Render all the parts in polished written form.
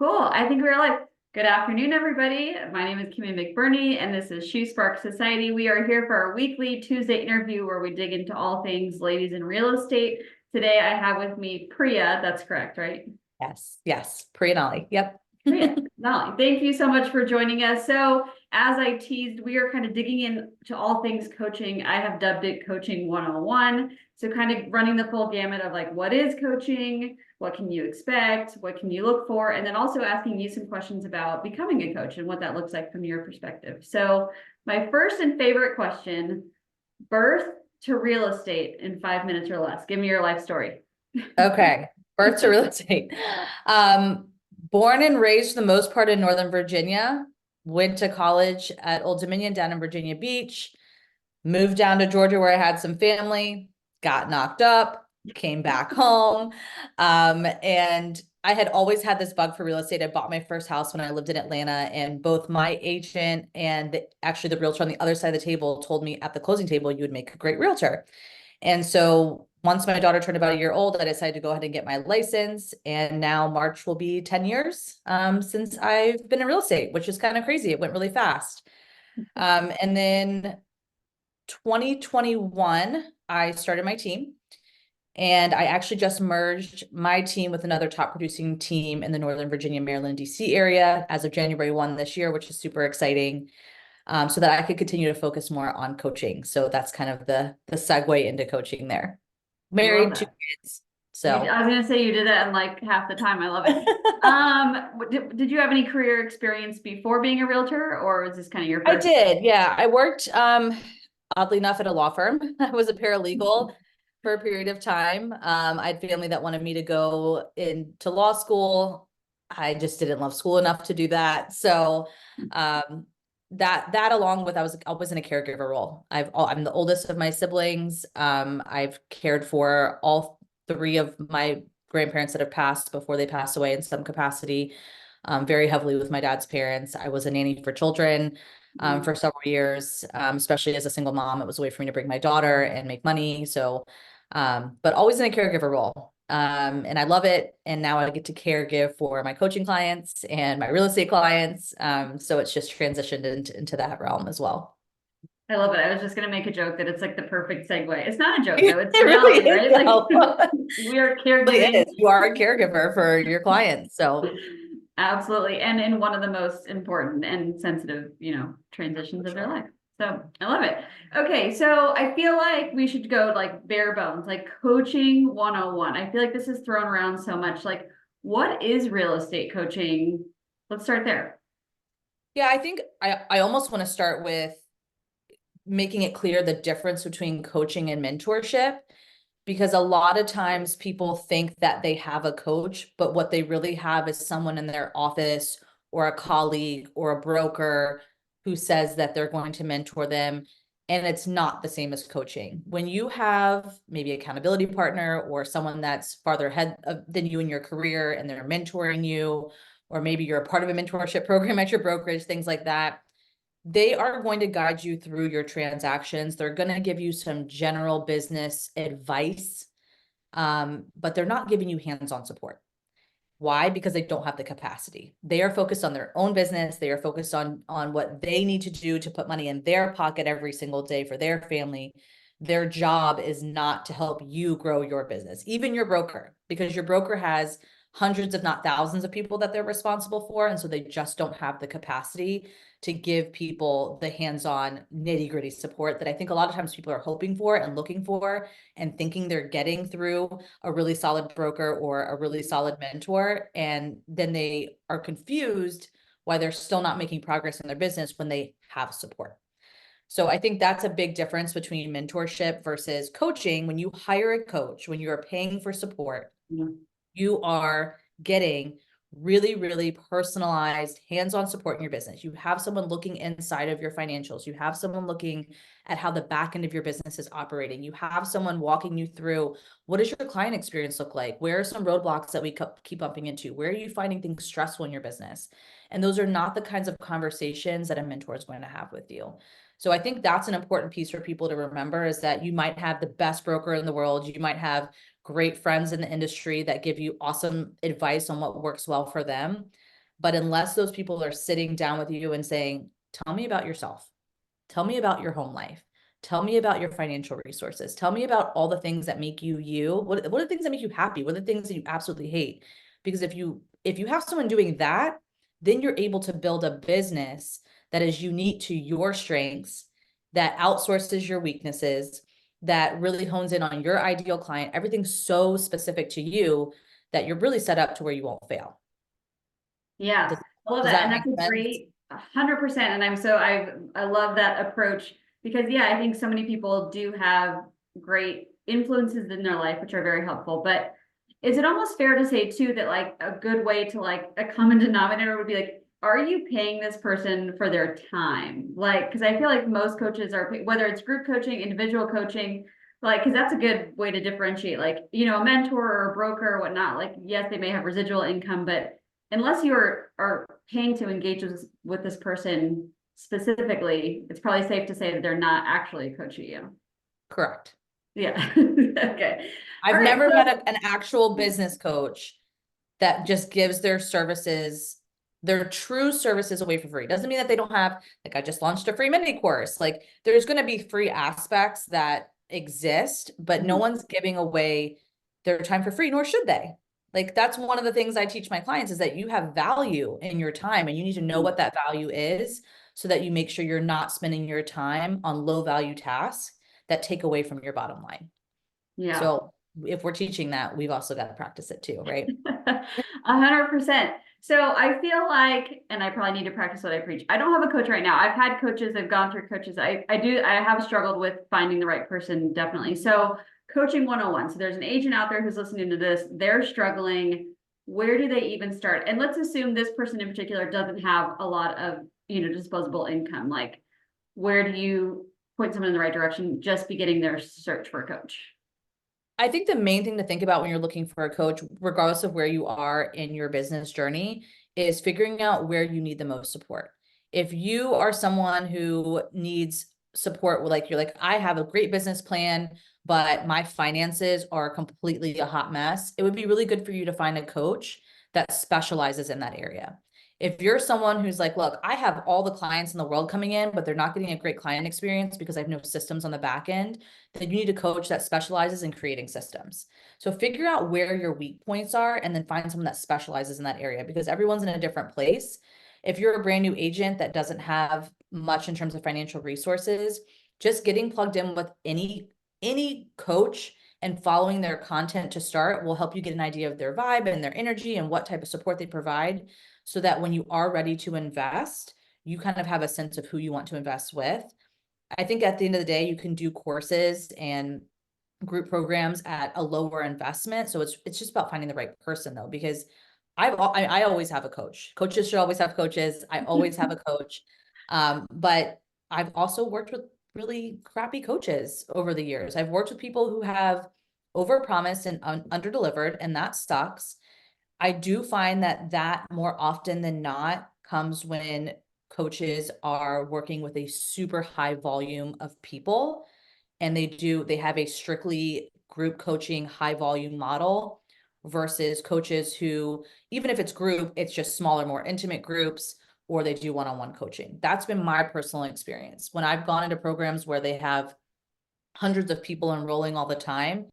Cool. I think we're live. Good afternoon, everybody. My name is Kimmy McBurney, and this is Shoe Spark Society. We are here for our weekly Tuesday interview where we dig into all things ladies in real estate. Today, I have with me Priya. That's correct, right? Yes. Priya Nali. Yep. Priya, Nolly, thank you so much for joining us. So, as I teased, we are kind of digging into all things coaching. I have dubbed it Coaching 101. So, kind of running the full gamut of like, what is coaching? What can you expect? What can you look for? And then also asking you some questions about becoming a coach and what that looks like from your perspective. So, my first and favorite question, birth to real estate in 5 minutes or less. Give me your life story. Okay. Birth to real estate. Born and raised for the most part in Northern Virginia, went to college at Old Dominion down in Virginia Beach, moved down to Georgia where I had some family, got knocked up, came back home. And I had always had this bug for real estate. I bought my first house when I lived in Atlanta, and both my agent and actually the realtor on the other side of the table told me at the closing table, you would make a great realtor. And so once my daughter turned about a year old, I decided to go ahead and get my license. And now March will be 10 years since I've been in real estate, which is kind of crazy. It went really fast. And then 2021, I started my team. And I actually just merged my team with another top producing team in the Northern Virginia, Maryland, DC area as of January 1 this year, which is super exciting. So that I could continue to focus more on coaching. So that's kind of the segue into coaching there. Love Married, two that. kids. I So was gonna say you did that in like half the time. I love it. Did you have any career experience before being a realtor, or was this kind of your I first? did, yeah. I worked oddly enough at a law firm. I was a paralegal for a period of time. I had family that wanted me to go into law school. I just didn't love school enough to do that. So that along with I was in a caregiver role. I'm the oldest of my siblings. I've cared for all three of my grandparents that have passed before they passed away in some capacity, very heavily with my dad's parents. I was a nanny for children for several years, especially as a single mom. It was a way for me to bring my daughter and make money. So, but always in a caregiver role. And I love it. And now I get to caregive for my coaching clients and my real estate clients. So it's just transitioned into that realm as well. I love it. I was just gonna make a joke that it's like the perfect segue. It's not a joke It though, it's really reality, is, right? Like though. we are It really caregiving. is. You are a caregiver for your clients. So Absolutely. And in one of the most important and sensitive, transitions for of their sure. life. So I love it. Okay, so I feel like we should go like bare bones, like coaching 101. I feel like this is thrown around so much. Like, what is real estate coaching? Let's start there. Yeah, I think I almost want to start with making it clear the difference between coaching and mentorship, because a lot of times people think that they have a coach, but what they really have is someone in their office or a colleague or a broker who says that they're going to mentor them. And it's not the same as coaching. When you have maybe accountability partner or someone that's farther ahead than you in your career and they're mentoring you, or maybe you're a part of a mentorship program at your brokerage, things like that, they are going to guide you through your transactions. They're going to give you some general business advice, but they're not giving you hands-on support. Why? Because they don't have the capacity. They are focused on their own business. They are focused on what they need to do to put money in their pocket every single day for their family. Their job is not to help you grow your business, even your broker, because your broker has hundreds, if not thousands of people that they're responsible for. And so they just don't have the capacity to give people the hands-on nitty-gritty support that I think a lot of times people are hoping for and looking for and thinking they're getting through a really solid broker or a really solid mentor. And then they are confused why they're still not making progress in their business when they have support. So I think that's a big difference between mentorship versus coaching. When you hire a coach, when you're paying for support, you are getting really, really personalized hands-on support in your business. You have someone looking inside of your financials. You have someone looking at how the back end of your business is operating. You have someone walking you through, what does your client experience look like? Where are some roadblocks that we keep bumping into? Where are you finding things stressful in your business? And those are not the kinds of conversations that a mentor is going to have with you. So I think that's an important piece for people to remember, is that you might have the best broker in the world. You might have great friends in the industry that give you awesome advice on what works well for them. But unless those people are sitting down with you and saying, tell me about yourself, tell me about your home life, tell me about your financial resources, tell me about all the things that make you you. What are the things that make you happy? What are the things that you absolutely hate? Because if you have someone doing that, then you're able to build a business that is unique to your strengths, that outsources your weaknesses, that really hones in on your ideal client. Everything's so specific to you that you're really set up to where you won't fail. Yeah, Does, I love does that. And that make that's a sense? great 100%. And I love that approach because yeah, I think so many people do have great influences in their life, which are very helpful. But is it almost fair to say too that like a good way to like a common denominator would be like, are you paying this person for their time? Like, because I feel like most coaches are, whether it's group coaching, individual coaching, like, because that's a good way to differentiate, like, you know, a mentor or a broker or whatnot. Like, yes, they may have residual income, but unless you are paying to engage with this person specifically, it's probably safe to say that they're not actually coaching you. Correct. Yeah. Okay. All I've right. never met So an actual business coach that just gives their services, their true services away for free. Doesn't mean that they don't have, like, I just launched a free mini course. Like, there's going to be free aspects that exist, but no mhm, one's giving away their time for free, nor should they. Like, that's one of the things I teach my clients is that you have value in your time and you need to know what that value is so that you make sure you're not spending your time on low value tasks that take away from your bottom line. yeah. So if we're teaching that, we've also got to practice it too, right? 100%. So I feel like, and I probably need to practice what I preach. I don't have a coach right now. I've had coaches, I've gone through coaches. I have struggled with finding the right person, definitely. So coaching 101. So there's an agent out there who's listening to this. They're struggling. Where do they even start? And let's assume this person in particular doesn't have a lot of, you know, disposable income. Like, where do you point someone in the right direction? Just beginning their search for a coach. I think the main thing to think about when you're looking for a coach, regardless of where you are in your business journey, is figuring out where you need the most support. If you are someone who needs support, like you're like, I have a great business plan, but my finances are completely a hot mess, it would be really good for you to find a coach that specializes in that area. If you're someone who's like, look, I have all the clients in the world coming in, but they're not getting a great client experience because I have no systems on the back end, then you need a coach that specializes in creating systems. So figure out where your weak points are and then find someone that specializes in that area because everyone's in a different place. If you're a brand new agent that doesn't have much in terms of financial resources, just getting plugged in with any coach and following their content to start will help you get an idea of their vibe and their energy and what type of support they provide so that when you are ready to invest, you kind of have a sense of who you want to invest with. I think at the end of the day, you can do courses and group programs at a lower investment. So it's just about finding the right person though, because I always have a coach. Coaches should always have coaches. I always have a coach. But I've also worked with really crappy coaches over the years. I've worked with people who have overpromised and underdelivered, and that sucks. I do find that more often than not comes when coaches are working with a super high volume of people and they have a strictly group coaching high volume model versus coaches who, even if it's group, it's just smaller, more intimate groups, or they do one-on-one coaching. That's been my personal experience. When I've gone into programs where they have hundreds of people enrolling all the time,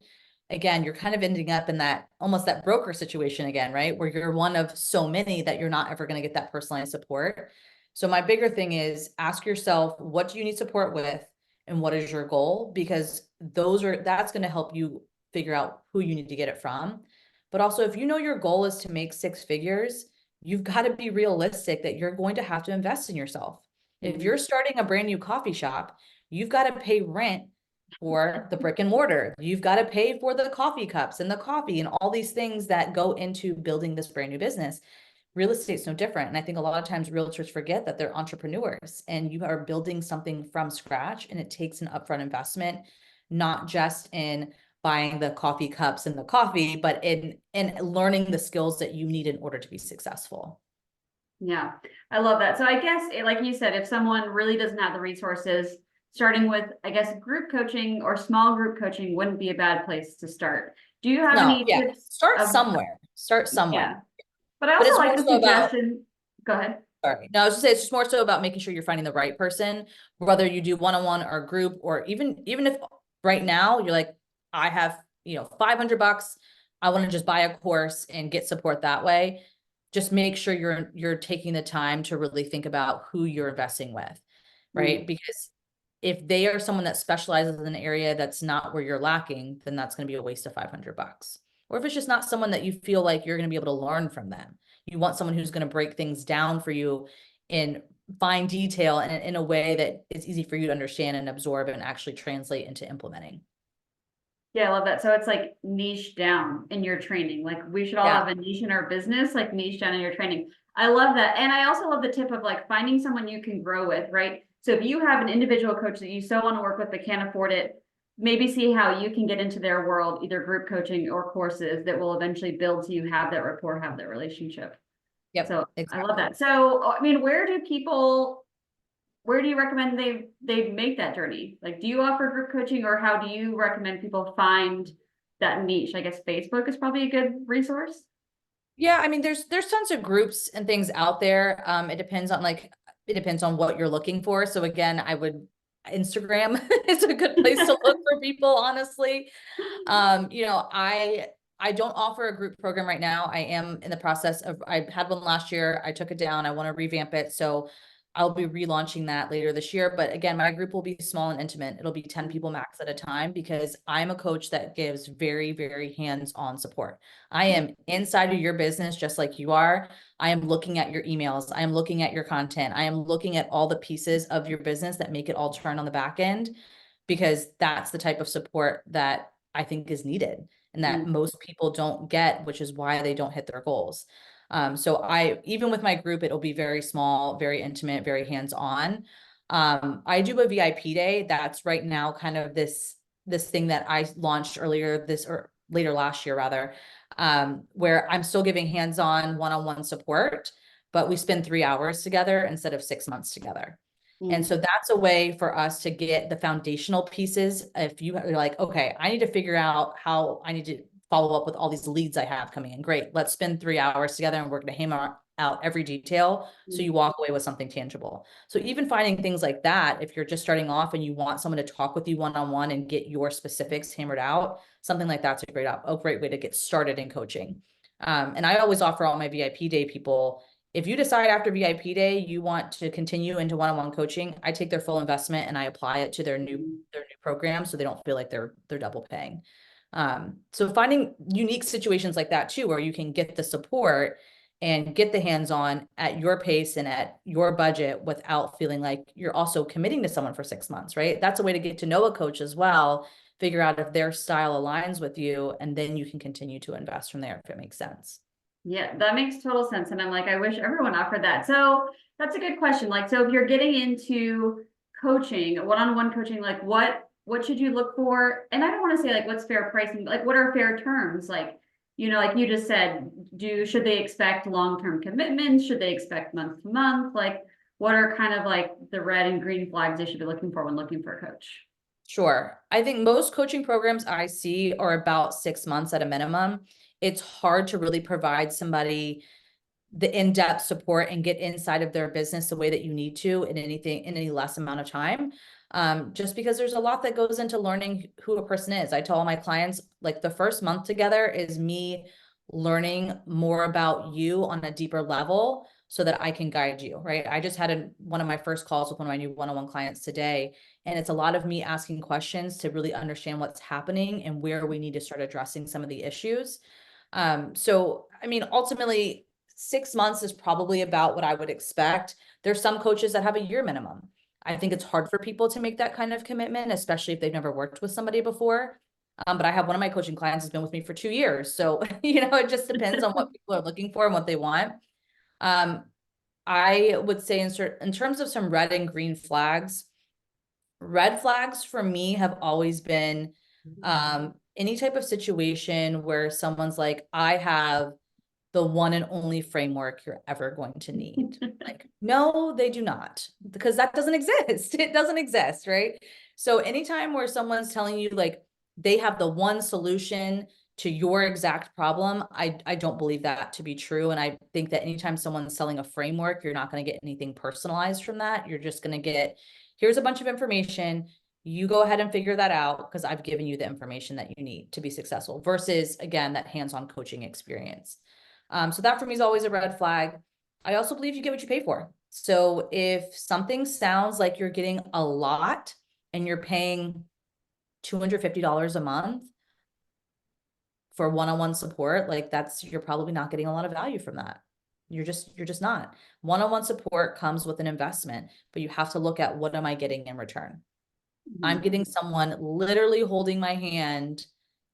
again, you're kind of ending up in that almost that broker situation again, right? Where you're one of so many that you're not ever going to get that personalized support. So my bigger thing is ask yourself, what do you need support with and what is your goal? Because that's going to help you figure out who you need to get it from. But also, if you know your goal is to make six figures, you've got to be realistic that you're going to have to invest in yourself. If Mhm. you're starting a brand new coffee shop, you've got to pay rent for the brick and mortar. You've got to pay for the coffee cups and the coffee and all these things that go into building this brand new business. Real estate's no different. And I think a lot of times realtors forget that they're entrepreneurs and you are building something from scratch and it takes an upfront investment, not just in buying the coffee cups and the coffee, but in learning the skills that you need in order to be successful. Yeah, I love that. So I guess, like you said, if someone really doesn't have the resources, starting with, I guess, group coaching or small group coaching wouldn't be a bad place to start. Do you have No, any yeah, tips start of, somewhere. Start somewhere. yeah, but I But also it's like more the so about suggestion. Go ahead. Sorry. No, I was just saying it's just more so about making sure you're finding the right person, whether you do one-on-one or group, or even if right now you're like, I have, $500, I want to just buy a course and get support that way. Just make sure you're taking the time to really think about who you're investing with, right? Because if they are someone that specializes in an area that's not where you're lacking, then that's going to be a waste of $500. Or if it's just not someone that you feel like you're going to be able to learn from them, you want someone who's going to break things down for you in fine detail and in a way that is easy for you to understand and absorb and actually translate into implementing. Yeah, I love that. So it's like niche down in your training. Like we should all Yeah. have a niche in our business, like niche down in your training. I love that. And I also love the tip of like finding someone you can grow with, right? So if you have an individual coach that you so want to work with but can't afford it, maybe see how you can get into their world, either group coaching or courses that will eventually build so you have that rapport, have that relationship. Yep. So I love Exactly. that. So, I mean, where do you recommend they make that journey? Like, do you offer group coaching, or how do you recommend people find that niche? I guess Facebook is probably a good resource. Yeah, I mean, there's tons of groups and things out there. It depends on what you're looking for. So again, Instagram is a good place to look for people, honestly. I don't offer a group program right now. I am in the process of, I had one last year. I took it down. I want to revamp it. So I'll be relaunching that later this year. But again, my group will be small and intimate. It'll be 10 people max at a time, because I'm a coach that gives very, very hands-on support. I am inside of your business just like you are. I am looking at your emails. I am looking at your content. I am looking at all the pieces of your business that make it all turn on the back end, because that's the type of support that I think is needed and that Mm. most people don't get, which is why they don't hit their goals. Even with my group, it'll be very small, very intimate, very hands-on. I do a VIP day. That's right now kind of this thing that I launched or later last year rather, where I'm still giving hands-on one-on-one support, but we spend 3 hours together instead of 6 months together. And Mm. so that's a way for us to get the foundational pieces. If you're like, okay, I need to figure out how I need to follow up with all these leads I have coming in. Great. Let's spend 3 hours together and we're going to hammer out every detail so you walk away with something tangible. So even finding things like that, if you're just starting off and you want someone to talk with you one-on-one and get your specifics hammered out, something like that's a great way to get started in coaching. And I always offer all my VIP day people, if you decide after VIP day you want to continue into one-on-one coaching, I take their full investment and I apply it to their new program, so they don't feel like they're double paying. So finding unique situations like that too, where you can get the support and get the hands-on at your pace and at your budget without feeling like you're also committing to someone for 6 months, right? That's a way to get to know a coach as well, figure out if their style aligns with you, and then you can continue to invest from there if it makes sense. Yeah, that makes total sense. And I'm like, I wish everyone offered that. So that's a good question. Like, so if you're getting into coaching, one-on-one coaching, like what should you look for? And I don't want to say like what's fair pricing, but like what are fair terms? Like, like you just said, should they expect long-term commitments? Should they expect month to month? Like, what are kind of like the red and green flags they should be looking for when looking for a coach? Sure. I think most coaching programs I see are about 6 months at a minimum. It's hard to really provide somebody the in-depth support and get inside of their business the way that you need to in any less amount of time. Just because there's a lot that goes into learning who a person is. I tell all my clients, like, the first month together is me learning more about you on a deeper level so that I can guide you, right? I just had one of my first calls with one of my new one-on-one clients today, and it's a lot of me asking questions to really understand what's happening and where we need to start addressing some of the issues. So I mean, ultimately, 6 months is probably about what I would expect. There's some coaches that have a year minimum. I think it's hard for people to make that kind of commitment, especially if they've never worked with somebody before. But I have one of my coaching clients has been with me for 2 years. So, it just depends on what people are looking for and what they want. Um, I would say in terms of some red and green flags, red flags for me have always been any type of situation where someone's like, I have the one and only framework you're ever going to need. Like, no, they do not, because that doesn't exist. It doesn't exist, right? So anytime where someone's telling you like they have the one solution to your exact problem, I don't believe that to be true. And I think that anytime someone's selling a framework, you're not going to get anything personalized from that. You're just going to get, here's a bunch of information. You go ahead and figure that out because I've given you the information that you need to be successful versus, again, that hands-on coaching experience. So that for me is always a red flag. I also believe you get what you pay for. So if something sounds like you're getting a lot and you're paying $250 a month for one-on-one support, like you're probably not getting a lot of value from that. You're just not. One-on-one support comes with an investment, but you have to look at what am I getting in return? I'm getting someone literally holding my hand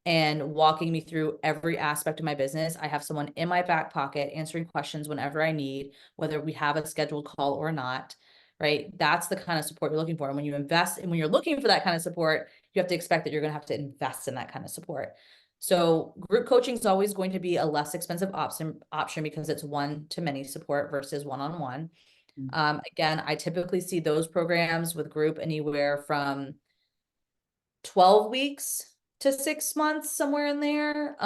and walking me through every aspect of my business. I have someone in my back pocket answering questions whenever I need, whether we have a scheduled call or not, right? That's the kind of support you're looking for. And when you invest and when you're looking for that kind of support, you have to expect that you're going to have to invest in that kind of support. So group coaching is always going to be a less expensive option because it's one-to-many support versus one-on-one. Again, I typically see those programs with group anywhere from 12 weeks to 6 months, somewhere in there.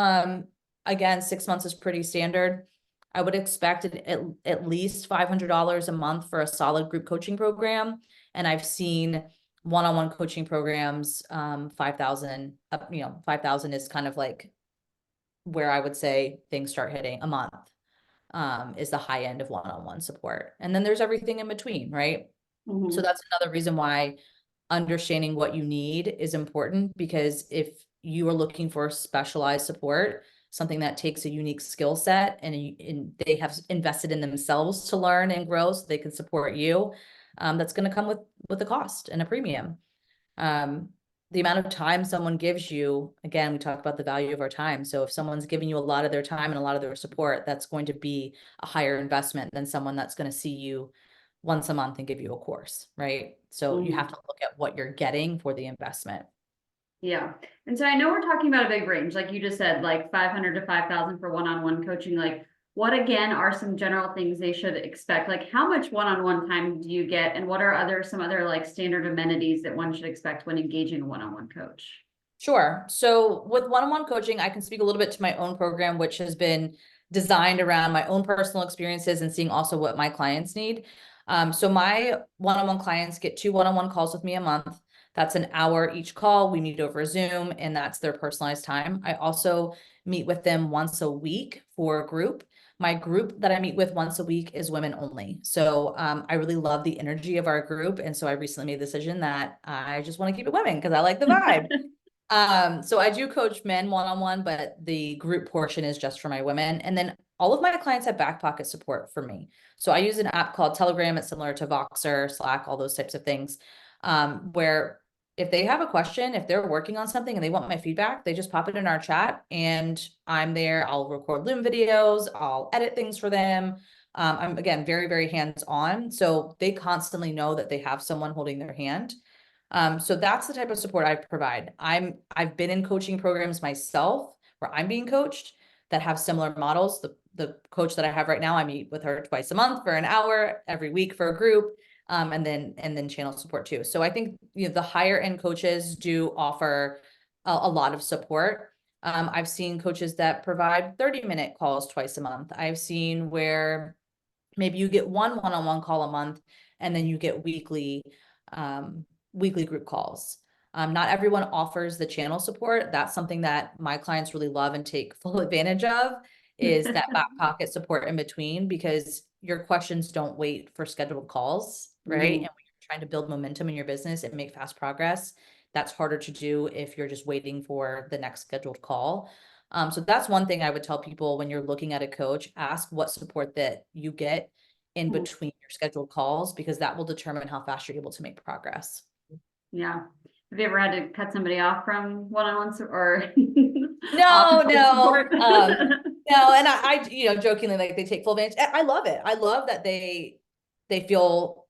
Again, 6 months is pretty standard. I would expect at least $500 a month for a solid group coaching program. And I've seen one-on-one coaching programs, 5,000, 5,000 is kind of like where I would say things start hitting a month, is the high end of one-on-one support. And then there's everything in between, right? So that's another reason why understanding what you need is important, because if you are looking for specialized support, something that takes a unique skill set and they have invested in themselves to learn and grow so they can support you, that's going to come with a cost and a premium. The amount of time someone gives you, again, we talk about the value of our time. So if someone's giving you a lot of their time and a lot of their support, that's going to be a higher investment than someone that's going to see you once a month and give you a course, right? So you have to look at what you're getting for the investment. Yeah. And so I know we're talking about a big range, like you just said, like 500 to 5,000 for one-on-one coaching. Like what again are some general things they should expect? Like how much one-on-one time do you get? And what are some other like standard amenities that one should expect when engaging a one-on-one coach? Sure. So with one-on-one coaching, I can speak a little bit to my own program, which has been designed around my own personal experiences and seeing also what my clients need. So my one-on-one clients get 2 one-on-one calls with me a month. That's an hour each call. We meet over Zoom and that's their personalized time. I also meet with them once a week for a group. My group that I meet with once a week is women only. So I really love the energy of our group. And so I recently made the decision that I just want to keep it women because I like the vibe. So I do coach men one-on-one, but the group portion is just for my women. And then all of my clients have back pocket support for me. So I use an app called Telegram. It's similar to Voxer, Slack, all those types of things, where if they have a question, if they're working on something and they want my feedback, they just pop it in our chat and I'm there. I'll record Loom videos. I'll edit things for them. I'm again, very, very hands-on. So they constantly know that they have someone holding their hand. So that's the type of support I provide. I've been in coaching programs myself where I'm being coached that have similar models. The coach that I have right now, I meet with her twice a month for an hour, every week for a group, and then channel support too. So I think the higher end coaches do offer a lot of support. I've seen coaches that provide 30-minute calls twice a month. I've seen where maybe you get one-on-one call a month and then you get weekly group calls. Not everyone offers the channel support. That's something that my clients really love and take full advantage of, is that back pocket support in between, because your questions don't wait for scheduled calls, right? And when you're trying to build momentum in your business and make fast progress, that's harder to do if you're just waiting for the next scheduled call. So that's one thing I would tell people when you're looking at a coach: ask what support that you get in between your scheduled calls, because that will determine how fast you're able to make progress. Yeah. Have you ever had to cut somebody off from one-on-one or No, support? no. And I jokingly, like, they take full advantage. I love it. I love that they feel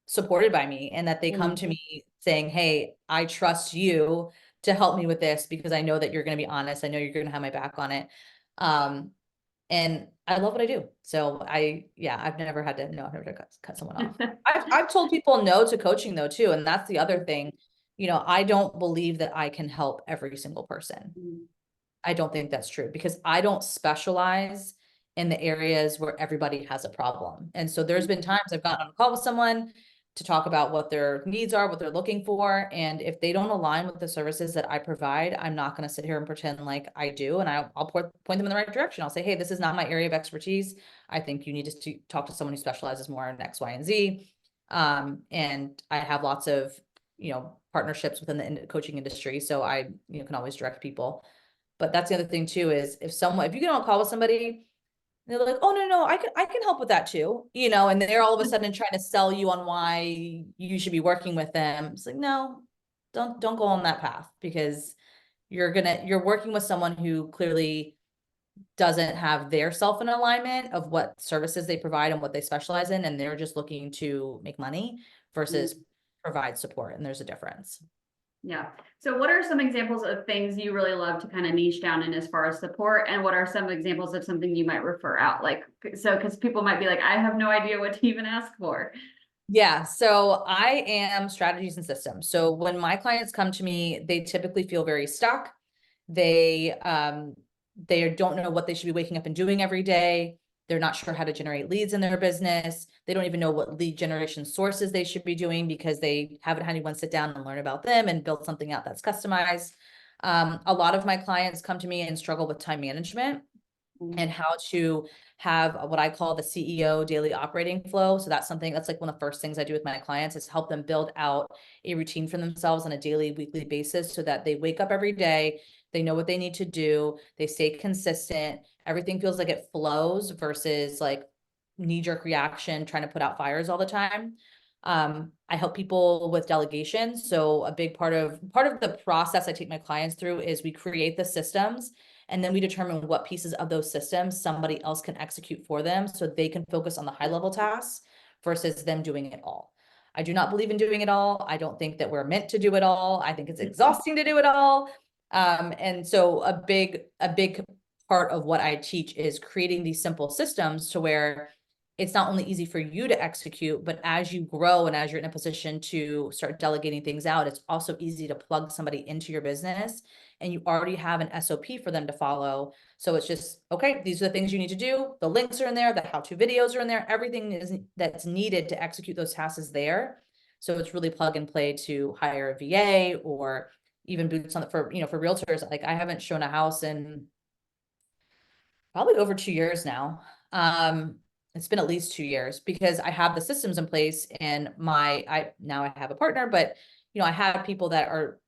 supported by me and that they come to me saying, hey, I trust you to help me with this because I know that you're going to be honest. I know you're going to have my back on it. And I love what I do. So I've never had to cut someone off. I've told people no to coaching though, too. And that's the other thing. I don't believe that I can help every single person. I don't think that's true because I don't specialize in the areas where everybody has a problem. And so there's been times I've gotten on a call with someone to talk about what their needs are, what they're looking for. And if they don't align with the services that I provide, I'm not going to sit here and pretend like I do. And I'll point them in the right direction. I'll say, hey, this is not my area of expertise. I think you need to talk to someone who specializes more in X, Y, and Z. And I have lots of, partnerships within the coaching industry. So I, can always direct people. But that's the other thing too, is if you get on a call with somebody, they're like, oh, no, I can help with that too, and they're all of a sudden trying to sell you on why you should be working with them. It's like, no, don't go on that path, because you're working with someone who clearly doesn't have their self in alignment of what services they provide and what they specialize in, and they're just looking to make money versus provide support, and there's a difference. Yeah. So what are some examples of things you really love to kind of niche down in as far as support? And what are some examples of something you might refer out? Because people might be like, I have no idea what to even ask for. Yeah, so I am strategies and systems. So when my clients come to me, they typically feel very stuck. They don't know what they should be waking up and doing every day. They're not sure how to generate leads in their business. They don't even know what lead generation sources they should be doing because they haven't had anyone sit down and learn about them and build something out that's customized. A lot of my clients come to me and struggle with time management and how to have what I call the CEO daily operating flow. So that's like one of the first things I do with my clients is help them build out a routine for themselves on a daily, weekly basis so that they wake up every day, they know what they need to do, they stay consistent, everything feels like it flows versus like knee-jerk reaction, trying to put out fires all the time. I help people with delegation. So a big part of the process I take my clients through is we create the systems, and then we determine what pieces of those systems somebody else can execute for them so they can focus on the high level tasks versus them doing it all. I do not believe in doing it all. I don't think that we're meant to do it all. I think it's exhausting to do it all. And so a big part of what I teach is creating these simple systems to where it's not only easy for you to execute, but as you grow and as you're in a position to start delegating things out, it's also easy to plug somebody into your business and you already have an SOP for them to follow. So it's just, okay, these are the things you need to do. The links are in there, the how-to videos are in there. Everything that's needed to execute those tasks is there. So it's really plug and play to hire a VA or even boots on the, for realtors. Like I haven't shown a house in probably over 2 years now. It's been at least 2 years because I have the systems in place and now I have a partner, but I have people that are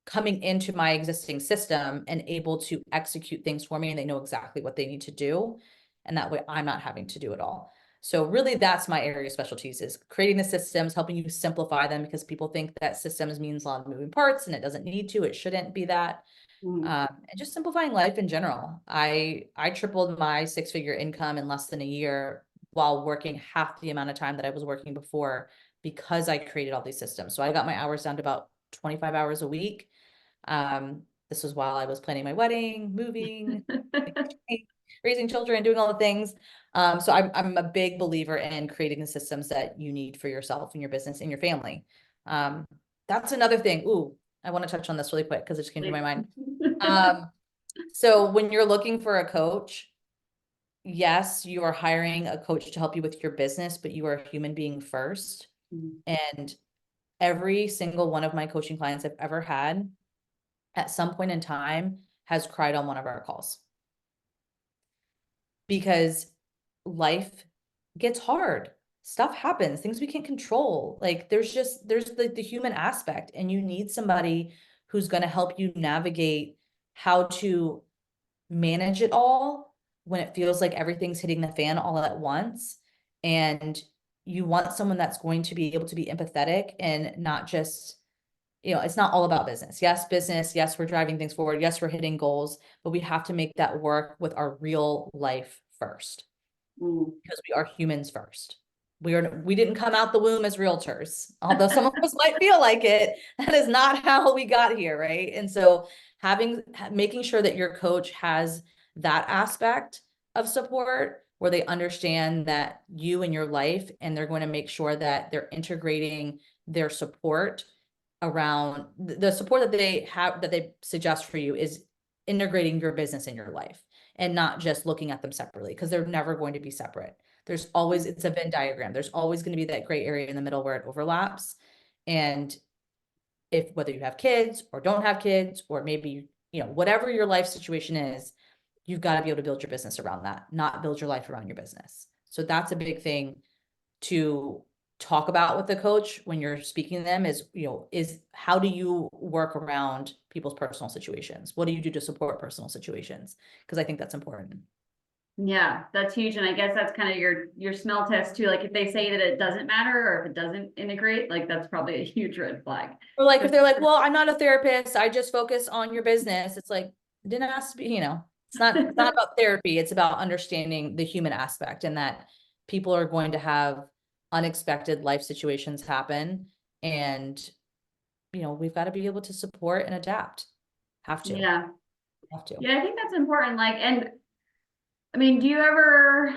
coming into my existing system and able to execute things for me, and they know exactly what they need to do. And that way I'm not having to do it all. So really that's my area of specialties, is creating the systems, helping you simplify them, because people think that systems means a lot of moving parts, and it doesn't need to. It shouldn't be that. And just simplifying life in general. I tripled my 6-figure income in less than a year while working half the amount of time that I was working before, because I created all these systems. So I got my hours down to about 25 hours a week. This was while I was planning my wedding, moving, raising children, doing all the things. So I'm a big believer in creating the systems that you need for yourself and your business and your family. That's another thing. Ooh, I want to touch on this really quick because it just came to my mind. So when you're looking for a coach, yes, you are hiring a coach to help you with your business, but you are a human being first. And every single one of my coaching clients I've ever had at some point in time has cried on one of our calls, because life gets hard. Stuff happens, things we can't control. Like there's the human aspect, and you need somebody who's going to help you navigate how to manage it all when it feels like everything's hitting the fan all at once. And you want someone that's going to be able to be empathetic and not just, it's not all about business. Yes, business. Yes, we're driving things forward. Yes, we're hitting goals, but we have to make that work with our real life first, because we are humans first. We didn't come out the womb as realtors, although some of us might feel like it. That is not how we got here, right? And so making sure that your coach has that aspect of support where they understand that you and your life, and they're going to make sure that they're integrating their support around the support that they have, that they suggest for you is integrating your business in your life and not just looking at them separately, because they're never going to be separate. There's always, it's a Venn diagram. There's always going to be that gray area in the middle where it overlaps. And if, whether you have kids or don't have kids, or maybe, you know, whatever your life situation is, you've got to be able to build your business around that, not build your life around your business. So that's a big thing to talk about with the coach when you're speaking to them is, you know, is how do you work around people's personal situations? What do you do to support personal situations? Because I think that's important. Yeah, that's huge. And I guess that's kind of your smell test too. Like if they say that it doesn't matter or if it doesn't integrate, like that's probably a huge red flag. Or like if they're like, well, I'm not a therapist, I just focus on your business. It's like, it didn't ask to be, you know, it's not about therapy. It's about understanding the human aspect, and that people are going to have unexpected life situations happen. And, you know, we've got to be able to support and adapt. Have to. Yeah. Have to. Yeah, I think that's important. Like, and I mean, do you ever,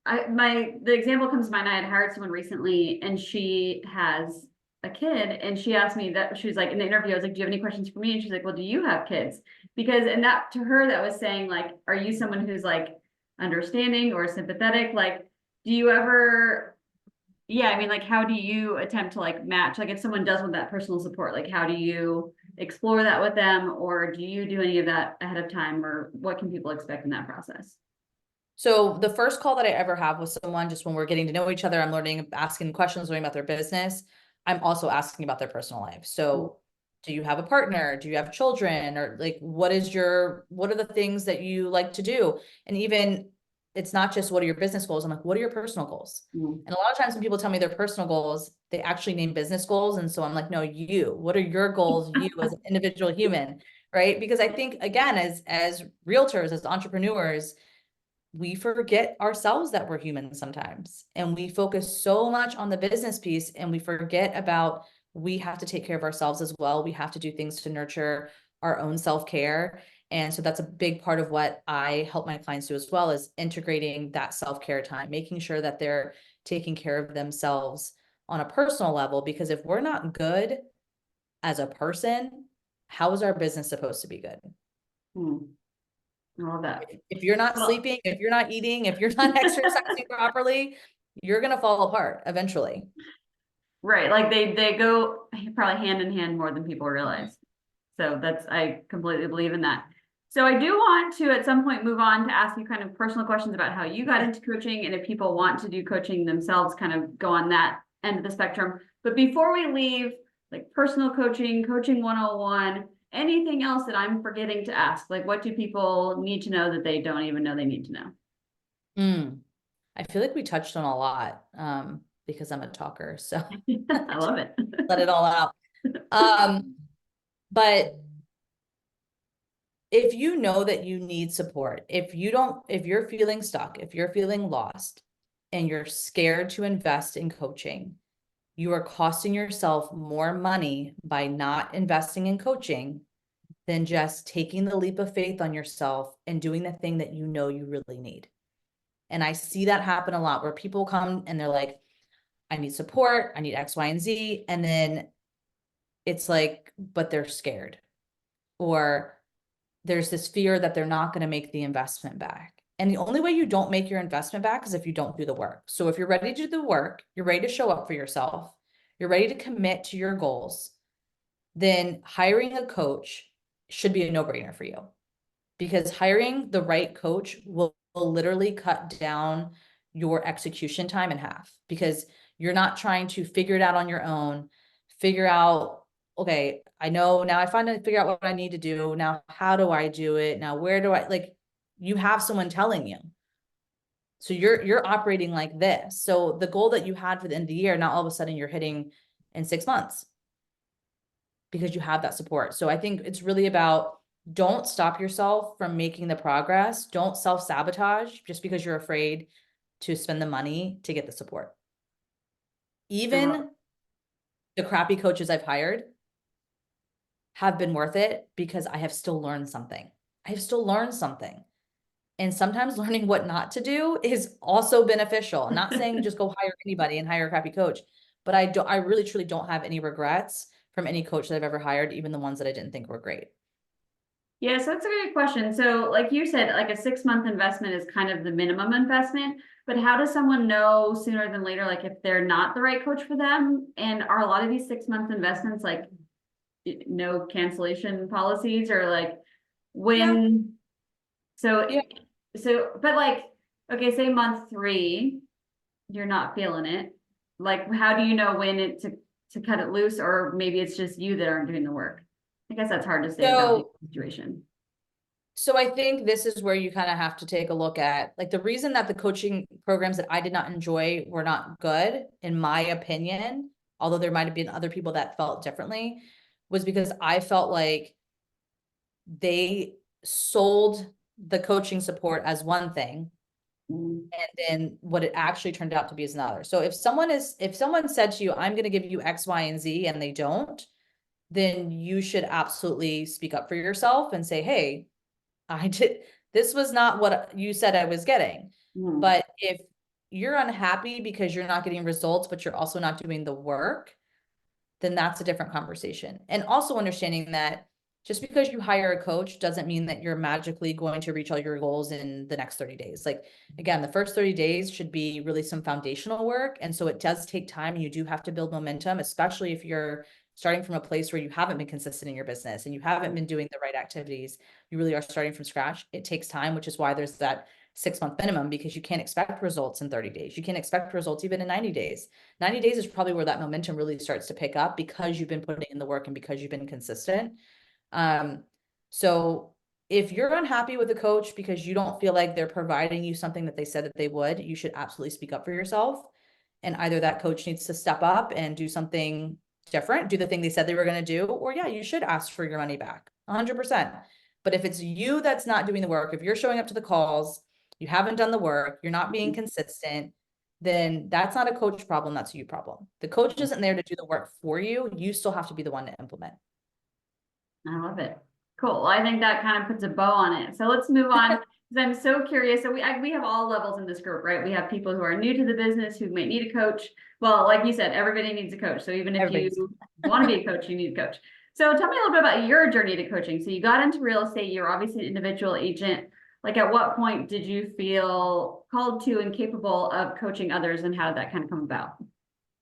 the example comes to mind, I had hired someone recently and she has a kid and she asked me that, she was like, in the interview, I was like, do you have any questions for me? And she's like, well, do you have kids? Because, and that to her, that was saying like, are you someone who's like understanding or sympathetic? Like, do you ever, yeah, I mean, like, how do you attempt to like match, like if someone does want that personal support, like how do you explore that with them, or do you do any of that ahead of time, or what can people expect in that process? So the first call that I ever have with someone, just when we're getting to know each other, I'm learning, asking questions, learning about their business. I'm also asking about their personal life. So do you have a partner? Do you have children? Or like, what are the things that you like to do? And even, it's not just what are your business goals? I'm like, what are your personal goals? Mm. And a lot of times when people tell me their personal goals, they actually name business goals. And so I'm like, no, what are your goals, you as an individual human, right? Because I think, again, as realtors, as entrepreneurs, we forget ourselves that we're human sometimes, and we focus so much on the business piece and we forget about, we have to take care of ourselves as well. We have to do things to nurture our own self-care. And so that's a big part of what I help my clients do as well, is integrating that self-care time, making sure that they're taking care of themselves on a personal level, because if we're not good as a person, how is our business supposed to be good? Mm. I love that. If you're not Well, sleeping, if you're not eating, if you're not exercising properly, you're going to fall apart eventually. right, like they go probably hand in hand more than people realize. So that's, I completely believe in that. So I do want to at some point move on to ask you kind of personal questions about how you got into coaching, and if people want to do coaching themselves, kind of go on that end of the spectrum. But before we leave, like personal coaching, coaching 101, anything else that I'm forgetting to ask? Like what do people need to know that they don't even know they need to know? I feel like we touched on a lot, because I'm a talker, so I love it. let it all out. But if you know that you need support, if you're feeling stuck, if you're feeling lost and you're scared to invest in coaching, you are costing yourself more money by not investing in coaching than just taking the leap of faith on yourself and doing the thing that you know you really need. And I see that happen a lot, where people come and they're like, I need support, I need X, Y, and Z. And then it's like, but they're scared, or there's this fear that they're not going to make the investment back. And the only way you don't make your investment back is if you don't do the work. So if you're ready to do the work, you're ready to show up for yourself, you're ready to commit to your goals, then hiring a coach should be a no-brainer for you, because hiring the right coach will literally cut down your execution time in half, because you're not trying to figure it out on your own, figure out, okay, I know now, I finally figure out what I need to do. Now, how do I do it? Now, where do I, like, you have someone telling you. So you're operating like this. So the goal that you had for the end of the year, now all of a sudden you're hitting in 6 months because you have that support. So I think it's really about, don't stop yourself from making the progress. Don't self-sabotage just because you're afraid to spend the money to get the support. Even the crappy coaches I've hired have been worth it, because I have still learned something. I have still learned something. And sometimes learning what not to do is also beneficial. I'm not saying just go hire anybody and hire a crappy coach, but I really truly don't have any regrets from any coach that I've ever hired, even the ones that I didn't think were great. Yeah, so that's a good question. So like you said, like a 6 month investment is kind of the minimum investment, but how does someone know sooner than later, like if they're not the right coach for them? And are a lot of these 6 month investments like no cancellation policies or like Yeah. when, so, Yeah. but like, okay, say month 3, you're not feeling it. Like, how do you know when to cut it loose, or maybe it's just you that aren't doing the work? I guess that's hard to say without the So situation. So I think this is where you kind of have to take a look at like the reason that the coaching programs that I did not enjoy were not good, in my opinion, although there might have been other people that felt differently, was because I felt like they sold the coaching support as one thing, Mm, and then what it actually turned out to be is another. So if someone said to you, I'm going to give you X, Y, and Z, and they don't, then you should absolutely speak up for yourself and say, hey, this was not what you said I was getting. mm, But if you're unhappy because you're not getting results, but you're also not doing the work, then that's a different conversation. And also understanding that just because you hire a coach doesn't mean that you're magically going to reach all your goals in the next 30 days. Like, again, the first 30 days should be really some foundational work. And so it does take time, and you do have to build momentum, especially if you're starting from a place where you haven't been consistent in your business and you haven't been doing the right activities. You really are starting from scratch. It takes time, which is why there's that 6 month minimum, because you can't expect results in 30 days. You can't expect results even in 90 days. 90 days is probably where that momentum really starts to pick up, because you've been putting in the work and because you've been consistent. Um, so if you're unhappy with a coach because you don't feel like they're providing you something that they said that they would, you should absolutely speak up for yourself. And either that coach needs to step up and do something different, do the thing they said they were going to do, or yeah, you should ask for your money back 100%. But if it's you that's not doing the work, if you're showing up to the calls, you haven't done the work, you're not being consistent, then that's not a coach problem, that's a you problem. The coach isn't there to do the work for you. You still have to be the one to implement. I love it. Cool. Well, I think that kind of puts a bow on it. So let's move on, because I'm so curious. So we have all levels in this group, right? We have people who are new to the business who might need a coach. Well, like you said, everybody needs a coach. So even if you Everybody's want to be a coach, you need a coach. So tell me a little bit about your journey to coaching. So you got into real estate. You're obviously an individual agent. Like, at what point did you feel called to and capable of coaching others, and how did that kind of come about?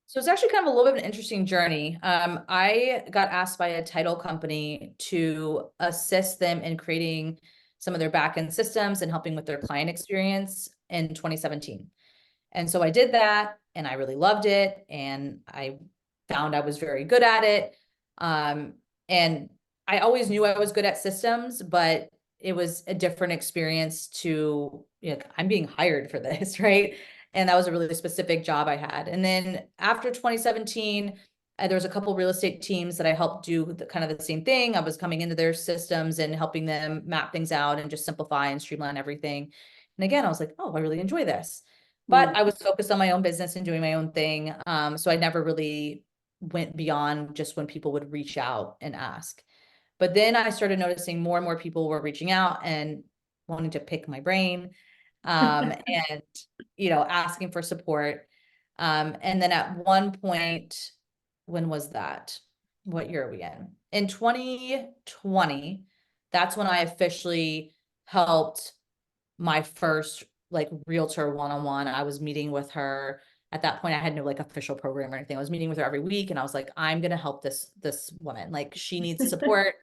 So it's actually kind of a little bit of an interesting journey. I got asked by a title company to assist them in creating some of their back-end systems and helping with their client experience in 2017. And so I did that, and I really loved it, and I found I was very good at it. And I always knew I was good at systems, but it was a different experience to, I'm being hired for this, right? And that was a really specific job I had. And then after 2017, there was a couple real estate teams that I helped do kind of the same thing. I was coming into their systems and helping them map things out and just simplify and streamline everything. And again, I was like, oh, I really enjoy this. But Mm, I was focused on my own business and doing my own thing. So I never really went beyond just when people would reach out and ask. But then I started noticing more and more people were reaching out and wanting to pick my brain, and asking for support. And then at one point, when was that? What year are we in? In 2020, that's when I officially helped my first like realtor one-on-one. I was meeting with her. At that point, I had no like official program or anything. I was meeting with her every week, and I was like, I'm gonna help this woman. Like, she needs support.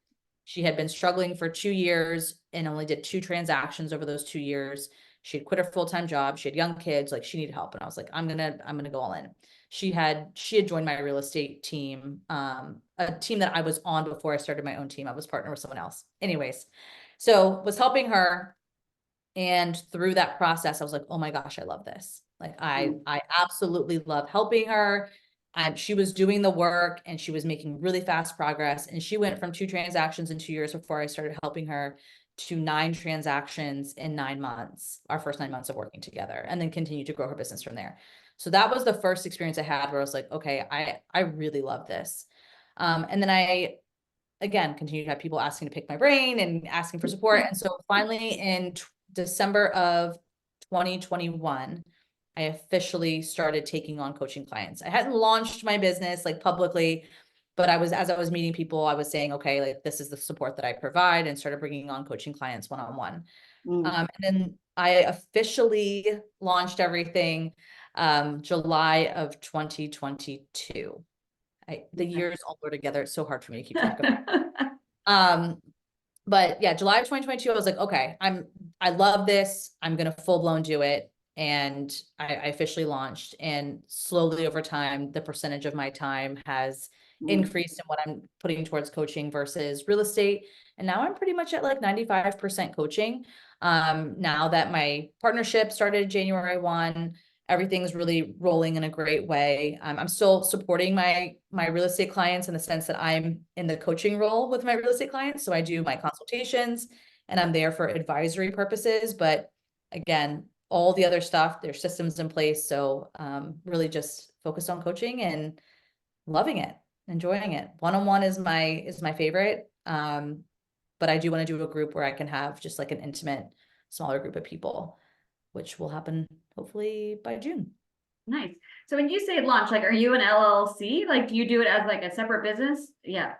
She had been struggling for 2 years and only did 2 transactions over those 2 years. She had quit her full-time job. She had young kids. Like, she needed help. And I was like, I'm gonna go all in. She had joined my real estate team, a team that I was on before I started my own team. I was partnered with someone else. Anyways, so was helping her. And through that process, I was like, oh my gosh, I love this. Like, mm, I absolutely love helping her. She was doing the work and she was making really fast progress. And she went from 2 transactions in 2 years before I started helping her to 9 transactions in 9 months, our first 9 months of working together, and then continued to grow her business from there. So that was the first experience I had where I was like, okay, I really love this. And then I again continued to have people asking to pick my brain and asking for support. And so finally in December of 2021, I officially started taking on coaching clients. I hadn't launched my business like publicly. But as I was meeting people, I was saying, okay, like this is the support that I provide, and started bringing on coaching clients one-on-one. Mm. And then I officially launched everything July of 2022. The Okay. years all blur together. It's so hard for me to keep track of. Um, but yeah, July of 2022, I was like, okay, I love this. I'm gonna full blown do it. And I officially launched, and slowly over time, the percentage of my time has Mm. increased in what I'm putting towards coaching versus real estate. And now I'm pretty much at like 95% coaching. Now that my partnership started January 1, everything's really rolling in a great way. I'm still supporting my real estate clients in the sense that I'm in the coaching role with my real estate clients. So I do my consultations and I'm there for advisory purposes. But again, all the other stuff, there's systems in place. So really just focused on coaching and loving it, enjoying it. One-on-one is my favorite. But I do want to do a group where I can have just like an intimate, smaller group of people, which will happen hopefully by June. Nice. So when you say launch, like, are you an LLC? Like, do you do it as like a separate business? Yeah.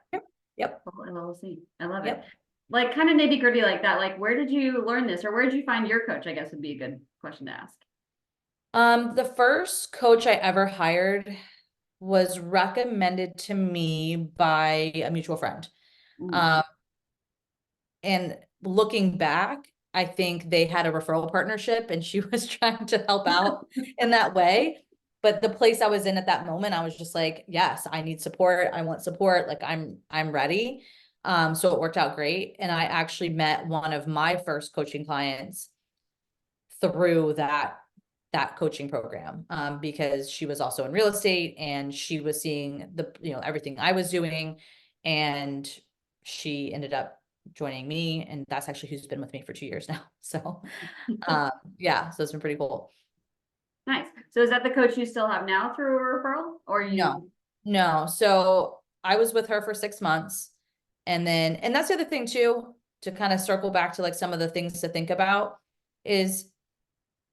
Yep. Oh, LLC. I love it. Yep. Like, kind of nitty gritty like that. Like, where did you learn this, or where did you find your coach? I guess would be a good question to ask. The first coach I ever hired was recommended to me by a mutual friend. Mm. Um, and looking back, I think they had a referral partnership and she was trying to help out in that way. But the place I was in at that moment, I was just like, yes, I need support. I want support. Like I'm ready. So it worked out great. And I actually met one of my first coaching clients through that coaching program, because she was also in real estate and she was seeing everything I was doing, and she ended up joining me, and that's actually who's been with me for 2 years now. So yeah, so it's been pretty cool. Nice. So is that the coach you still have now through a referral, or No, you? no. So I was with her for 6 months, and that's the other thing too, to kind of circle back to like some of the things to think about is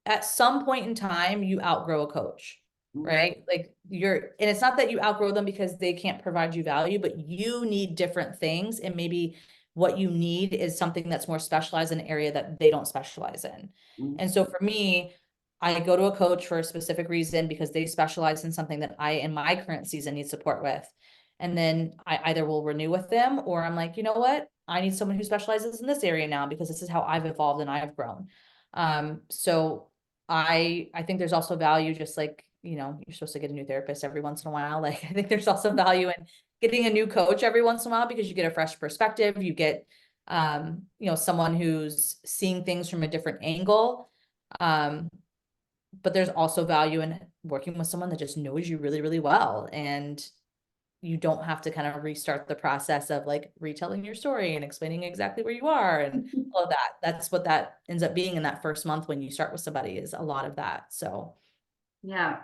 at some point in time, you outgrow a coach, right? Like and it's not that you outgrow them because they can't provide you value, but you need different things. And maybe what you need is something that's more specialized in an area that they don't specialize in. Mm. And so for me, I go to a coach for a specific reason because they specialize in something that I, in my current season, need support with. And then I either will renew with them, or I'm like, you know what? I need someone who specializes in this area now because this is how I've evolved and I've grown. So I think there's also value, just like, you're supposed to get a new therapist every once in a while. Like, I think there's also value in getting a new coach every once in a while because you get a fresh perspective. You get, someone who's seeing things from a different angle. Um, but there's also value in working with someone that just knows you really, really well. And you don't have to kind of restart the process of like retelling your story and explaining exactly where you are and all of that. That's what that ends up being in that first month when you start with somebody, is a lot of that. So Yeah,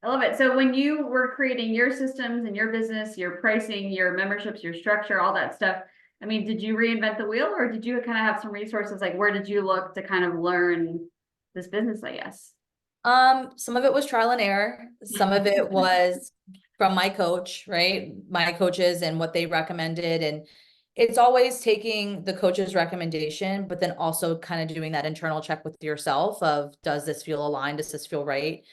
I love it. So when you were creating your systems and your business, your pricing, your memberships, your structure, all that stuff, I mean, did you reinvent the wheel, or did you kind of have some resources? Like, where did you look to kind of learn this business, I guess? some of it was trial and error. Some of it was from my coach, right? My coaches and what they recommended. And it's always taking the coach's recommendation, but then also kind of doing that internal check with yourself of, does this feel aligned? Does this feel right?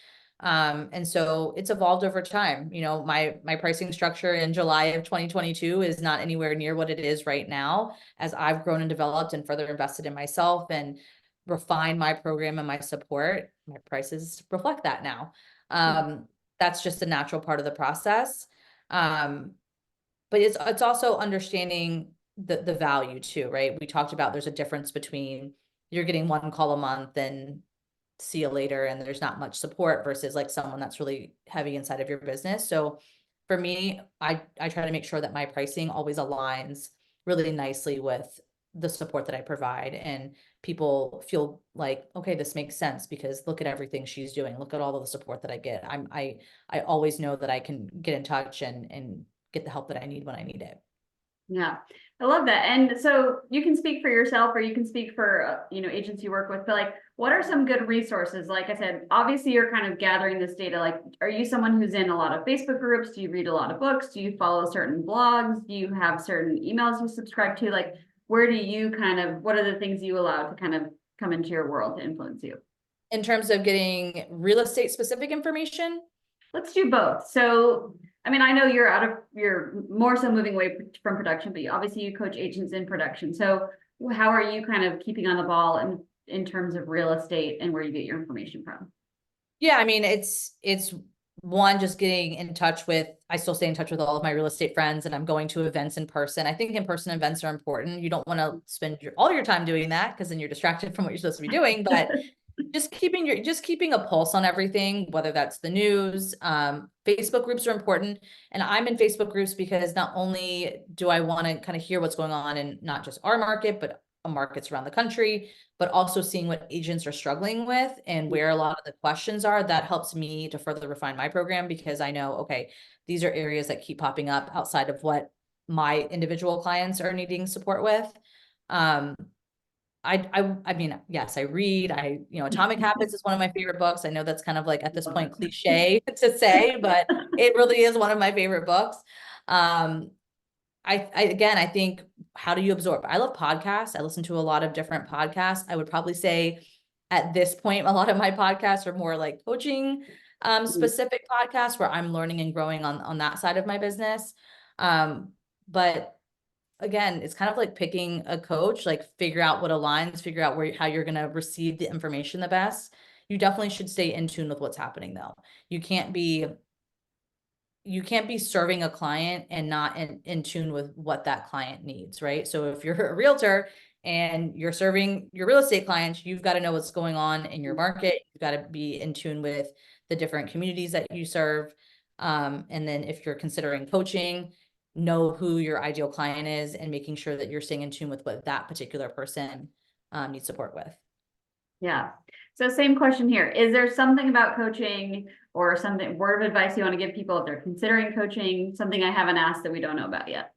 And so it's evolved over time. My pricing structure in July of 2022 is not anywhere near what it is right now, as I've grown and developed and further invested in myself and refine my program and my support. My prices reflect that now. That's just a natural part of the process. Um, but it's also understanding the value too, right? We talked about there's a difference between you're getting one call a month and see you later, and there's not much support, versus like someone that's really heavy inside of your business. So for me, I try to make sure that my pricing always aligns really nicely with the support that I provide, and people feel like, okay, this makes sense because look at everything she's doing. Look at all of the support that I get. I always know that I can get in touch and get the help that I need when I need it. Yeah, I love that. And so you can speak for yourself or you can speak for, agents you work with, but like, what are some good resources? Like I said, obviously you're kind of gathering this data. Like, are you someone who's in a lot of Facebook groups? Do you read a lot of books? Do you follow certain blogs? Do you have certain emails you subscribe to? Like, where do you what are the things you allow to kind of come into your world to influence you? In terms of getting real estate specific information, Let's do both. So, I mean, I know you're more so moving away from production, but obviously you coach agents in production. So, how are you kind of keeping on the ball in terms of real estate and where you get your information from? yeah, I mean, it's one, just getting in touch with, I still stay in touch with all of my real estate friends, and I'm going to events in person. I think in-person events are important. You don't want to spend all your time doing that because then you're distracted from what you're supposed to be doing, but just keeping a pulse on everything, whether that's the news. Facebook groups are important, and I'm in Facebook groups because not only do I want to kind of hear what's going on in not just our market, but markets around the country, but also seeing what agents are struggling with and where a lot of the questions are. That helps me to further refine my program, because I know, okay, these are areas that keep popping up outside of what my individual clients are needing support with. Um, I mean, yes, I read, Atomic Habits is one of my favorite books. I know that's kind of like at this point cliche to say, but it really is one of my favorite books. Um, again, I think, how do you absorb? I love podcasts. I listen to a lot of different podcasts. I would probably say at this point, a lot of my podcasts are more like coaching specific podcasts where I'm learning and growing on that side of my business. But again, it's kind of like picking a coach, like figure out what aligns, figure out how you're going to receive the information the best. You definitely should stay in tune with what's happening though. You can't be serving a client and not in tune with what that client needs, right? So if you're a realtor and you're serving your real estate clients, you've got to know what's going on in your market. You've got to be in tune with the different communities that you serve. And then if you're considering coaching, know who your ideal client is and making sure that you're staying in tune with what that particular person needs support with. Yeah. So same question here. Is there something about coaching or something word of advice you want to give people if they're considering coaching, something I haven't asked that we don't know about yet?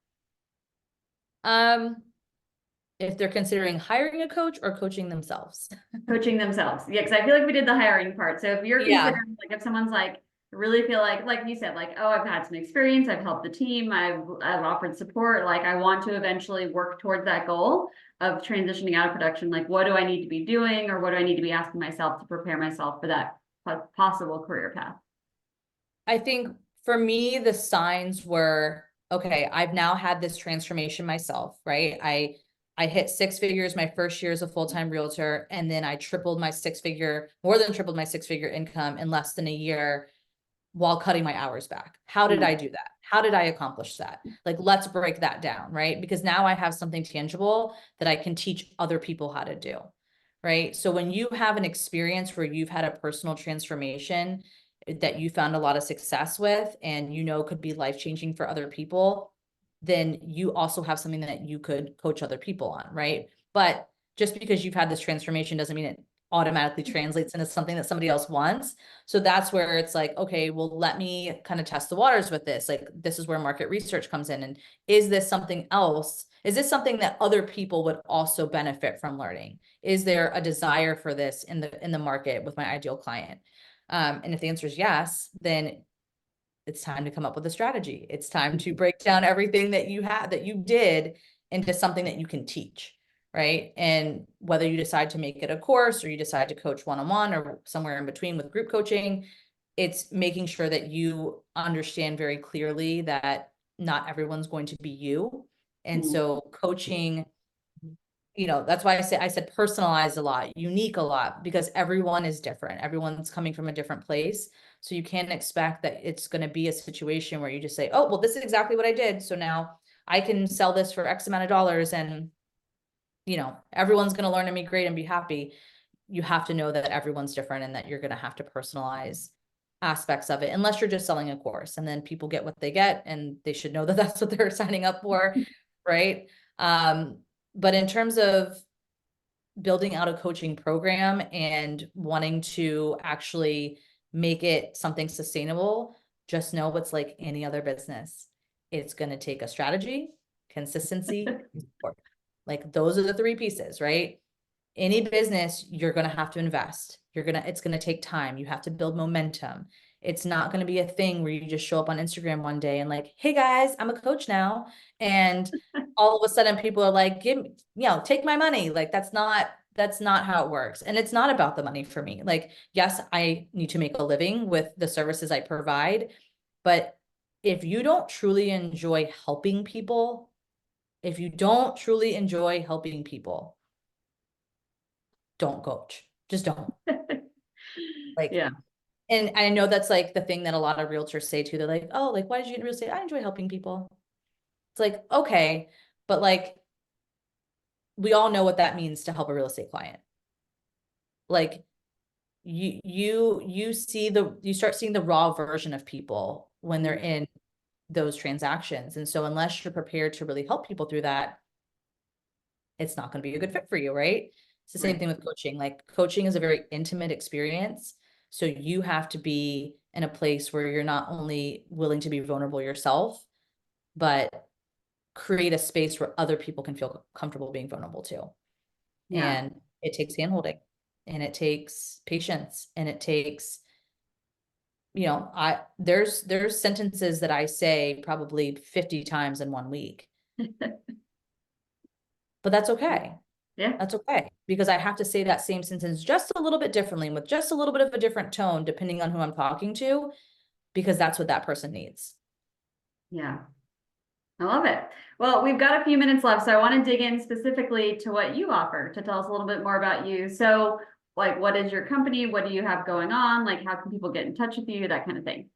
If they're considering hiring a coach or coaching themselves. Coaching themselves. Yeah, because I feel like we did the hiring part. So if you're Yeah. considering, like, if someone's like, really feel like you said, like, oh, I've had some experience, I've helped the team, I've offered support, like I want to eventually work towards that goal of transitioning out of production. Like, what do I need to be doing, or what do I need to be asking myself to prepare myself for that possible career path? I think for me, the signs were, okay, I've now had this transformation myself, right? I hit six figures my first year as a full-time realtor, and then I more than tripled my six-figure income in less than a year while cutting my hours back. How did I do that? How did I accomplish that? Like, let's break that down, right? Because now I have something tangible that I can teach other people how to do, right? So when you have an experience where you've had a personal transformation that you found a lot of success with, and could be life-changing for other people, then you also have something that you could coach other people on, right? But just because you've had this transformation doesn't mean it automatically translates into something that somebody else wants. So that's where it's like, okay, well, let me kind of test the waters with this. Like, this is where market research comes in. And is this something else? Is this something that other people would also benefit from learning? Is there a desire for this in the market with my ideal client? And if the answer is yes, then it's time to come up with a strategy. It's time to break down everything that you did into something that you can teach, right? And whether you decide to make it a course or you decide to coach one-on-one or somewhere in between with group coaching, it's making sure that you understand very clearly that not everyone's going to be you. And so coaching, that's why I said personalized a lot, unique a lot, because everyone is different. Everyone's coming from a different place. So you can't expect that it's going to be a situation where you just say, oh, well, this is exactly what I did. So now I can sell this for X amount of dollars and, everyone's going to learn and be great and be happy. You have to know that everyone's different and that you're going to have to personalize aspects of it, unless you're just selling a course, and then people get what they get and they should know that that's what they're signing up for. Right. But in terms of building out a coaching program and wanting to actually make it something sustainable, just know it's like any other business. It's going to take a strategy. consistency, and support. Like those are the three pieces, right? Any business, you're going to have to invest. It's going to take time. You have to build momentum. It's not going to be a thing where you just show up on Instagram one day and like, hey guys, I'm a coach now. And all of a sudden people are like, take my money. Like that's not how it works. And it's not about the money for me. Like, yes, I need to make a living with the services I provide, but if you don't truly enjoy helping people, don't coach. Just don't. Like, Yeah. and I know that's like the thing that a lot of realtors say too. They're like, oh, like, why did you get into real estate? I enjoy helping people. It's like, okay, but like, we all know what that means to help a real estate client. Like, you start seeing the raw version of people when they're in those transactions. And so unless you're prepared to really help people through that, it's not going to be a good fit for you, right? It's the same thing with coaching. Like coaching is a very intimate experience. So you have to be in a place where you're not only willing to be vulnerable yourself, but create a space where other people can feel comfortable being vulnerable too. Yeah. And it takes handholding and it takes patience and it takes, there's sentences that I say probably 50 times in 1 week, but that's okay. Yeah. That's okay, because I have to say that same sentence just a little bit differently with just a little bit of a different tone, depending on who I'm talking to, because that's what that person needs. Yeah. I love it. Well, we've got a few minutes left, so I want to dig in specifically to what you offer to tell us a little bit more about you. So, like, what is your company? What do you have going on? Like, how can people get in touch with you? That kind of thing.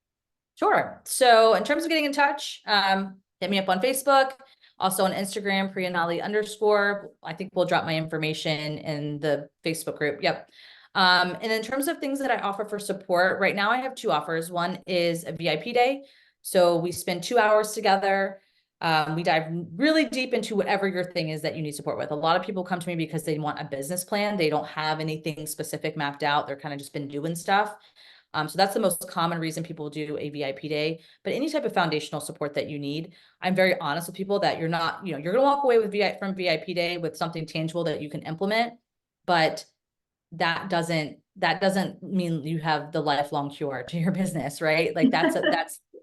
Sure. So in terms of getting in touch, hit me up on Facebook, also on Instagram, Priyanali_. I think we'll drop my information in the Facebook group. Yep. And in terms of things that I offer for support, right now I have 2 offers. One is a VIP day. So we spend 2 hours together. We dive really deep into whatever your thing is that you need support with. A lot of people come to me because they want a business plan. They don't have anything specific mapped out. They're kind of just been doing stuff. So that's the most common reason people do a VIP day, but any type of foundational support that you need, I'm very honest with people that you're not, you're going to walk away with from VIP day with something tangible that you can implement, but that doesn't mean you have the lifelong cure to your business, right? Like that's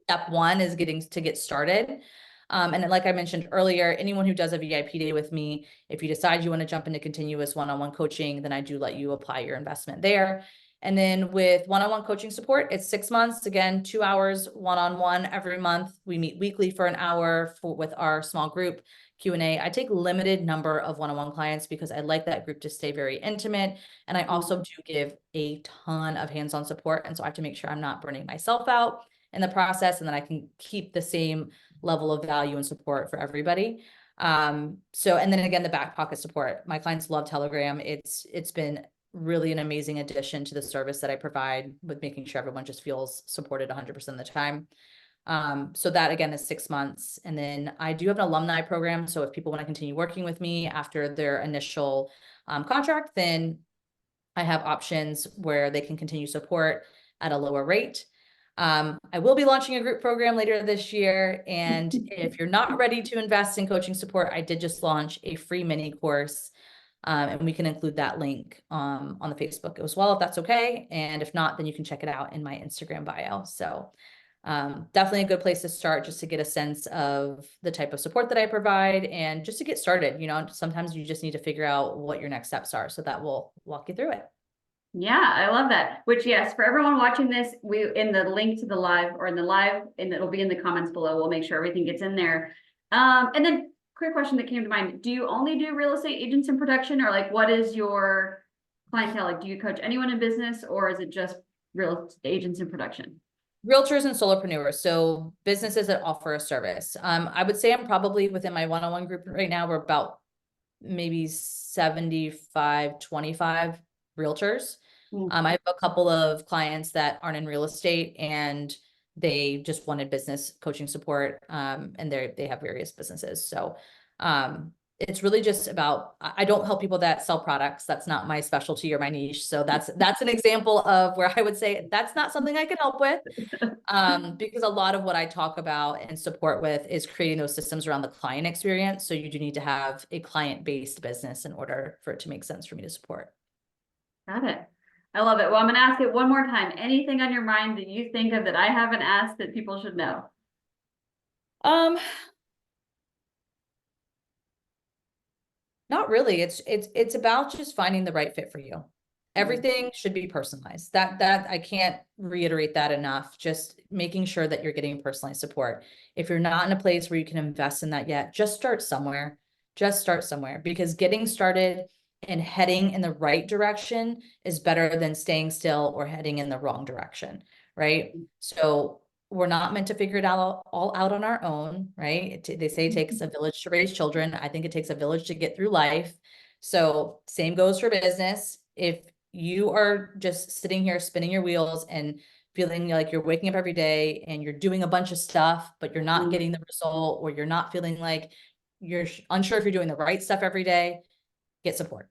step one is getting to get started. And like I mentioned earlier, anyone who does a VIP day with me, if you decide you want to jump into continuous one-on-one coaching, then I do let you apply your investment there. And then with one-on-one coaching support, it's 6 months, again, 2 hours, one-on-one every month. We meet weekly for an hour with our small group Q&A. I take limited number of one-on-one clients because I like that group to stay very intimate. And I also do give a ton of hands-on support. And so I have to make sure I'm not burning myself out in the process and then I can keep the same level of value and support for everybody. And then again, the back pocket support. My clients love Telegram. It's been really an amazing addition to the service that I provide with making sure everyone just feels supported 100% of the time. So that again is 6 months. And then I do have an alumni program. So if people want to continue working with me after their initial contract, then I have options where they can continue support at a lower rate. I will be launching a group program later this year. And if you're not ready to invest in coaching support, I did just launch a free mini course. And we can include that link on the Facebook as well, if that's okay. And if not, then you can check it out in my Instagram bio. So definitely a good place to start just to get a sense of the type of support that I provide and just to get started. Sometimes you just need to figure out what your next steps are. So that will walk you through it. Yeah, I love that. Which, yes, for everyone watching this, in the link to the live or in the live, and it'll be in the comments below. We'll make sure everything gets in there. And then quick question that came to mind. Do you only do real estate agents in production, or like what is your clientele? Like, do you coach anyone in business, or is it just real estate agents in production? Realtors and solopreneurs, so businesses that offer a service. I would say I'm probably within my one-on-one group right now, we're about maybe 75-25 realtors. I have a couple of clients that aren't in real estate and they just wanted business coaching support, and they have various businesses. So it's really just about, I don't help people that sell products. That's not my specialty or my niche. So that's an example of where I would say that's not something I can help with. Because a lot of what I talk about and support with is creating those systems around the client experience. So you do need to have a client-based business in order for it to make sense for me to support. Got it. I love it. Well, I'm gonna ask it one more time. Anything on your mind that you think of that I haven't asked that people should know? Not really. It's about just finding the right fit for you. Everything should be personalized. That I can't reiterate that enough. Just making sure that you're getting personalized support. If you're not in a place where you can invest in that yet, just start somewhere. Just start somewhere, because getting started and heading in the right direction is better than staying still or heading in the wrong direction, right? So we're not meant to figure it out all out on our own, right? They say it takes a village to raise children. I think it takes a village to get through life. So same goes for business. If you are just sitting here spinning your wheels and feeling like you're waking up every day and you're doing a bunch of stuff, but you're not getting the result, or you're not feeling like you're unsure if you're doing the right stuff every day, get support.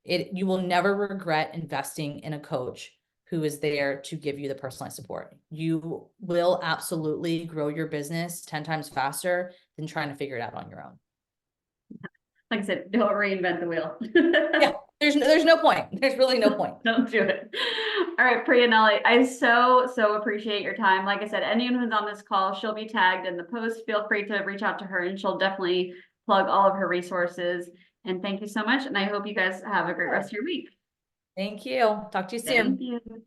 You will never regret investing in a coach who is there to give you the personalized support. You will absolutely grow your business 10 times faster than trying to figure it out on your own. Like I said, don't reinvent the wheel. Yeah, there's no point. There's really no point. Don't do it. All right, Priya Nelly, I so appreciate your time. Like I said, anyone who's on this call, she'll be tagged in the post. Feel free to reach out to her and she'll definitely plug all of her resources. And thank you so much. And I hope you guys have a great rest of your week. Thank you. Talk to you soon. Thank you.